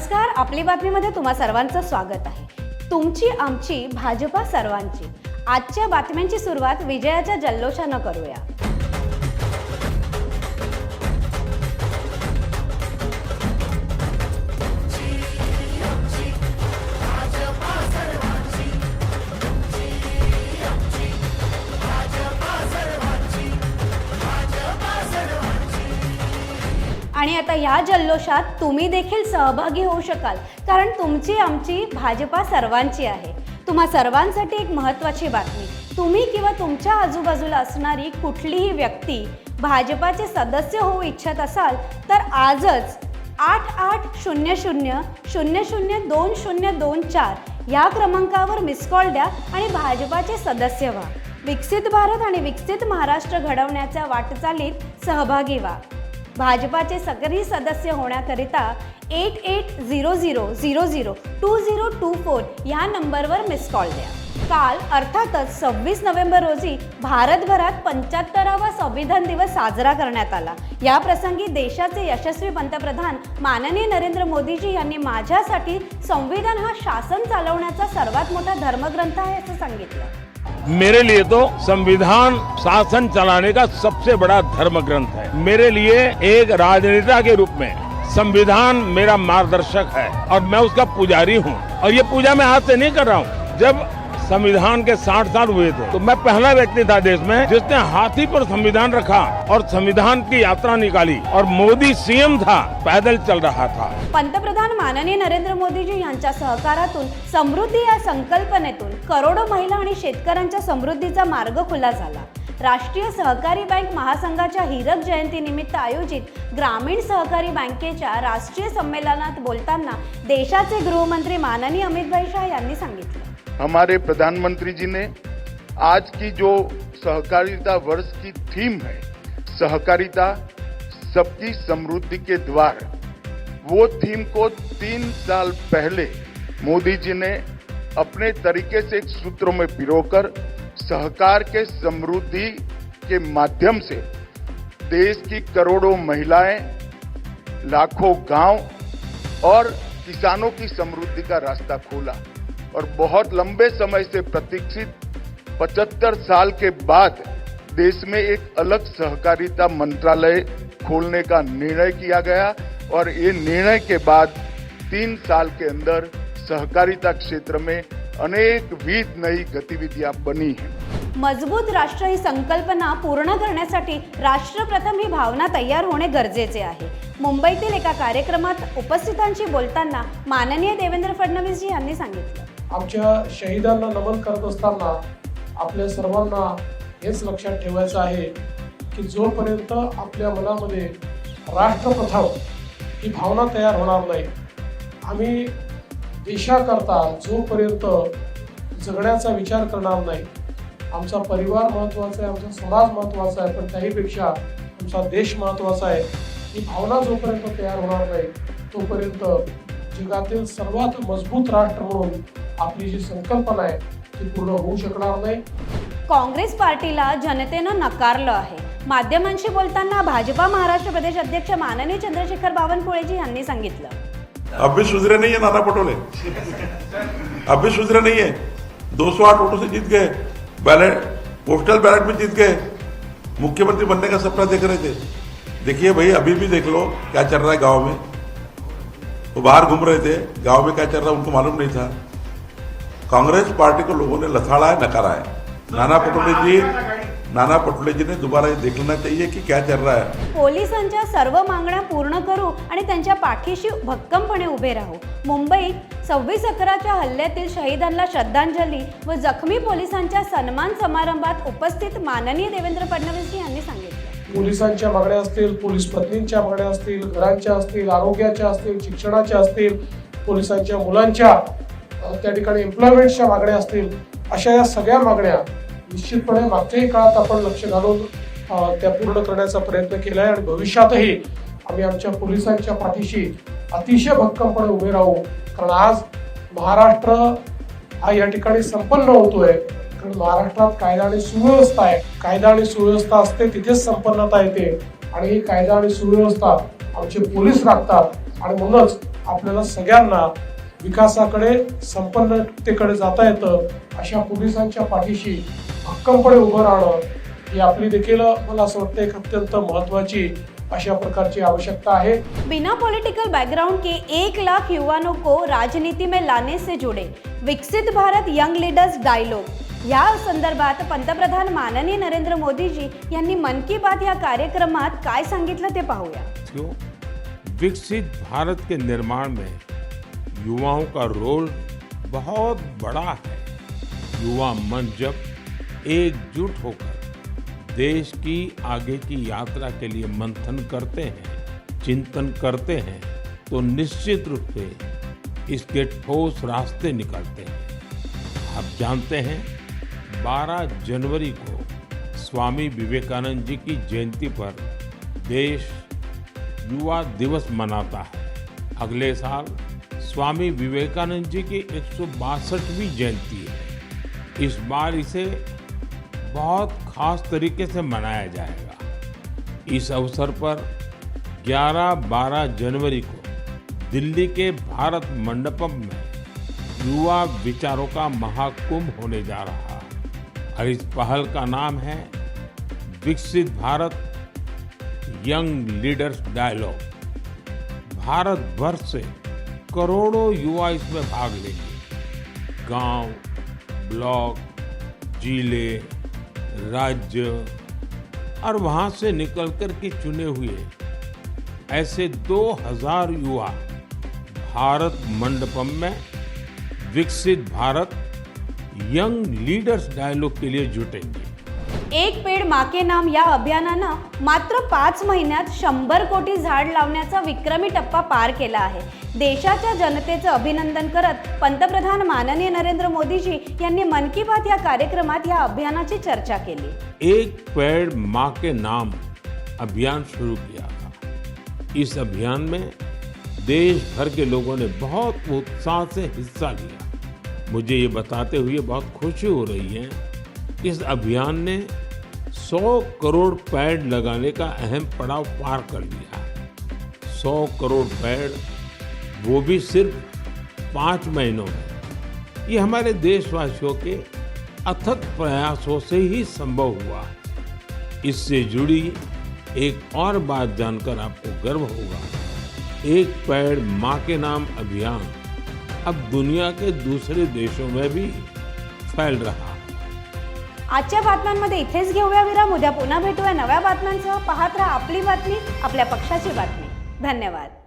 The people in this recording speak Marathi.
नमस्कार, आपली बातमीमध्ये तुम्हा सर्वांचं स्वागत आहे। तुमची आमची भाजपा सर्वांची। आजच्या बातम्यांची सुरुवात विजयाच्या जल्लोषानं करूया। आणि आता या जल्लोषात तुम्ही देखील सहभागी होऊ शकाल, कारण तुमची आमची भाजपा सर्वांची आहे। तुम्हा सर्वांसाठी एक महत्त्वाची बातमी, तुम्ही किंवा तुमच्या आजूबाजूला असणारी कुठलीही व्यक्ती भाजपाचे सदस्य होऊ इच्छित असाल तर आजच 8800002024 या क्रमांकावर मिस कॉल द्या आणि भाजपाचे सदस्य व्हा। विकसित भारत आणि विकसित महाराष्ट्र घडवण्याच्या वाटचालीत सहभागी व्हा। भाजपाचे सक्रिय सदस्य होण्याकरिता 8800002024 या नंबरवर मिस कॉल द्या। काल अर्थातच 26 नोव्हेंबर रोजी भारतभरात 75वा संविधान दिवस साजरा करण्यात आला। या प्रसंगी देशाचे यशस्वी पंतप्रधान माननीय नरेंद्र मोदीजी यांनी माझ्यासाठी संविधान हा शासन चालवण्याचा सर्वात मोठा धर्मग्रंथ आहे असं सांगितलं। मेरे लिए तो संविधान शासन चलाने का सबसे बड़ा धर्म ग्रंथ है। मेरे लिए एक राजनेता के रूप में संविधान मेरा मार्गदर्शक है और मैं उसका पुजारी हूँ। और ये पूजा मैं आज से नहीं कर रहा हूँ। जब संविधान के 60 साल हुए थे तो मैं पहला व्यक्ति था देश में जिसने हाथी पर संविधान रखा और संविधान की यात्रा निकाली, और मोदी सीएम था, पैदल चल रहा था। पंतप्रधान माननीय नरेंद्र मोदीजी यांच्या सहकारातून समृद्धी या संकल्पनेतून करोडो महिला आणि शेतकऱ्यांच्या समृद्धीचा मार्ग खुला झाला। राष्ट्रीय सहकारी बँक महासंघाच्या हीरक जयंती निमित्त आयोजित ग्रामीण सहकारी बँकेच्या राष्ट्रीय संमेलनात बोलताना देशाचे गृहमंत्री माननीय अमित भाई शाह यांनी सांगितलं, हमारे प्रधानमंत्री जी ने आज की जो सहकारिता वर्ष की थीम है, सहकारिता सबकी समृद्धि के द्वार, वो थीम को 3 साल पहले मोदी जी ने अपने तरीके से एक सूत्रों में पिरोकर सहकार के समृद्धि के माध्यम से देश की करोड़ों महिलाएं, लाखों गांव और किसानों की समृद्धि का रास्ता खोला। और बहुत लंबे समय से प्रतीक्षित 75 साल के बाद देश में एक अलग सहकारिता मंत्रालय खोलने का निर्णय किया गया, और ये निर्णय के बाद 3 साल के अंदर सहकारिता क्षेत्र में अनेकविध नई गतिविधियां बनी हैं। मजबूत राष्ट्र ही संकल्पना पूर्ण करण्यासाठी राष्ट्रप्रथम ही भावना तयार होणे गरजेचे आहे। मुंबईतील एका कार्यक्रमात उपस्थितांशी बोलताना माननीय देवेंद्र फडणवीस जी यांनी सांगितलं, आमच्या शहीदांना नमन करत असताना आपल्या सर्वांना हेच लक्षात ठेवायचं आहे की जोपर्यंत आपल्या मनामध्ये राष्ट्रप्रथम ही भावना तयार होणार नाही, आम्ही देशाकरता जोपर्यंत जगण्याचा विचार करणार नाही, आमचा परिवार महत्त्वाचा आहे, आमचा समाज महत्त्वाचा आहे, पण त्याहीपेक्षा आमचा देश महत्त्वाचा आहे, ही भावना जोपर्यंत तयार होणार नाही तोपर्यंत जगातील सर्वात मजबूत राष्ट्र म्हणून आपली जी संकल्पना आहे ती पूर्ण होऊ शकणार नाही। काँग्रेस पार्टीला जनतेनं नकारलं आहे। माध्यमांशी बोलताना भाजपा महाराष्ट्र प्रदेश अध्यक्ष माननीय चंद्रशेखर बावनकुळेजी यांनी सांगितलं, अब भी सुधरे नहीं है नाना पटोले, अब भी सुधरे नहीं है। 208 वोटों से जीत गए, बैलेट पोस्टल बैलेट में जीत गए, मुख्यमंत्री बनने का सपना देख रहे थे। देखिए भाई, अभी भी देख लो क्या चल रहा है गांव में। वो बाहर घूम रहे थे, गांव में क्या चल रहा है उनको मालूम नहीं था। कांग्रेस पार्टी को लोगों ने लथाड़ा है, नकारा है। नाना पटोले जी ने दोबारा ये देख लेना चाहिए कि क्या चल रहा है। पोलिसांच्या सर्व मागण्या पूर्ण करू आणि त्यांच्या पाठीशी भक्कमपणे उभे राहू। मुंबईत 26/11च्या हल्ल्यातील शहीदांना श्रद्धांजली व जखमी पोलिसांच्या सन्मान समारंभात उपस्थित माननीय देवेंद्र फडणवीस यांनी सांगितलं, पोलिसांच्या मागण्या असतील, पोलीस पत्नींच्या मागण्या असतील, घरांच्या असतील, आरोग्याच्या असतील, शिक्षणाच्या असतील, पोलिसांच्या मुलांच्या त्या ठिकाणी एम्प्लॉयमेंटच्या मागण्या असतील, अशा या सगळ्या मागण्या निश्चितपणे मागच्याही काळात आपण लक्ष घालून त्या पूर्ण करण्याचा प्रयत्न केला आहे, आणि भविष्यातही आम्ही आमच्या पोलिसांच्या पाठीशी अतिशय भक्कमपणे उभे राहू। कारण आज महाराष्ट्र हा या ठिकाणी संपन्न होतोय, कारण महाराष्ट्रात कायदा आणि सुव्यवस्था आहे। कायदा आणि सुव्यवस्था असते तिथेच संपन्नता येते, आणि ही कायदा आणि सुव्यवस्था आमचे पोलीस राखतात, आणि म्हणूनच आपल्याला सगळ्यांना विकासाकडे, संपन्नतेकडे जाता येतं, अशा पोलिसांच्या पाठीशी भक्कमपणे उभं राहणं ही आपली देखील मला असं वाटतं एक अत्यंत महत्वाची अशा प्रकारची आवश्यकता आहे। बिना पॉलिटिकल बैकग्राउंड के 1 लाख युवाओं को राजनीति में लाने से जुड़े विकसित भारत यंग लीडर्स डायलॉग या संदर्भात पंतप्रधान माननीय नरेंद्र मोदीजी यांनी मन की बात या कार्यक्रमात काय सांगितलं ते पाहूया। साथियों, विकसित भारत के निर्माण में युवाओं का रोल बहुत बड़ा है। युवा मन जब एकजुट होकर देश की आगे की यात्रा के लिए मंथन करते हैं, चिंतन करते हैं, तो निश्चित रूप से इसके ठोस रास्ते निकलते हैं। आप जानते हैं 12 जनवरी को स्वामी विवेकानंद जी की जयंती पर देश युवा दिवस मनाता है। अगले साल स्वामी विवेकानंद जी की 162वीं जयंती है। इस बार इसे बहुत खास तरीके से मनाया जाएगा। इस अवसर पर 11-12 जनवरी को दिल्ली के भारत मंडपम में युवा विचारों का महाकुंभ होने जा रहा है और इस पहल का नाम है Viksit Bharat young leaders dialogue. Bharat भर से करोड़ों युवा इसमें भाग लेंगे। गांव, ब्लॉक, जिले, राज्य और वहां से निकलकर के चुने हुए ऐसे 2000 युवा भारत मंडपम में विकसित भारत यंग लीडर्स डायलॉग के लिए जुटेंगे। एक पेड़ माँ के नाम या अभियानानं मात्र 5 महिन्यात 100 कोटी झाड लावण्याचा विक्रमी टप्पा पार केला आहे। देशाच्या जनतेचं अभिनंदन करत पंतप्रधान माननीय नरेंद्र मोदीजी यांनी मन की बात या कार्यक्रमात या अभियानाची चर्चा केली। एक पेड़ माँ के नाम अभियान शुरू किया था। इस अभियान में देश भर के लोगों ने बहुत उत्साह से हिस्सा लिया। मुझे ये बताते हुए बहुत खुशी हो रही है कि इस अभियान ने 100 करोड़ पेड़ लगाने का अहम पड़ाव पार कर लिया। 100 करोड़ पेड़, वो भी सिर्फ 5 महीनों में। ये हमारे देशवासियों के अथक प्रयासों से ही संभव हुआ। इससे जुड़ी एक और बात जानकर आपको गर्व होगा। एक पेड़ माँ के नाम अभियान अब दुनिया के दूसरे देशों में भी फैल रहा है। आजच्या बातम्यांमध्ये इथेच घेऊया विराम। उद्या पुन्हा भेटूया नव्या बातम्यांसह। पाहत रहा आपली बातमी, आपल्या पक्षाची बातमी। धन्यवाद।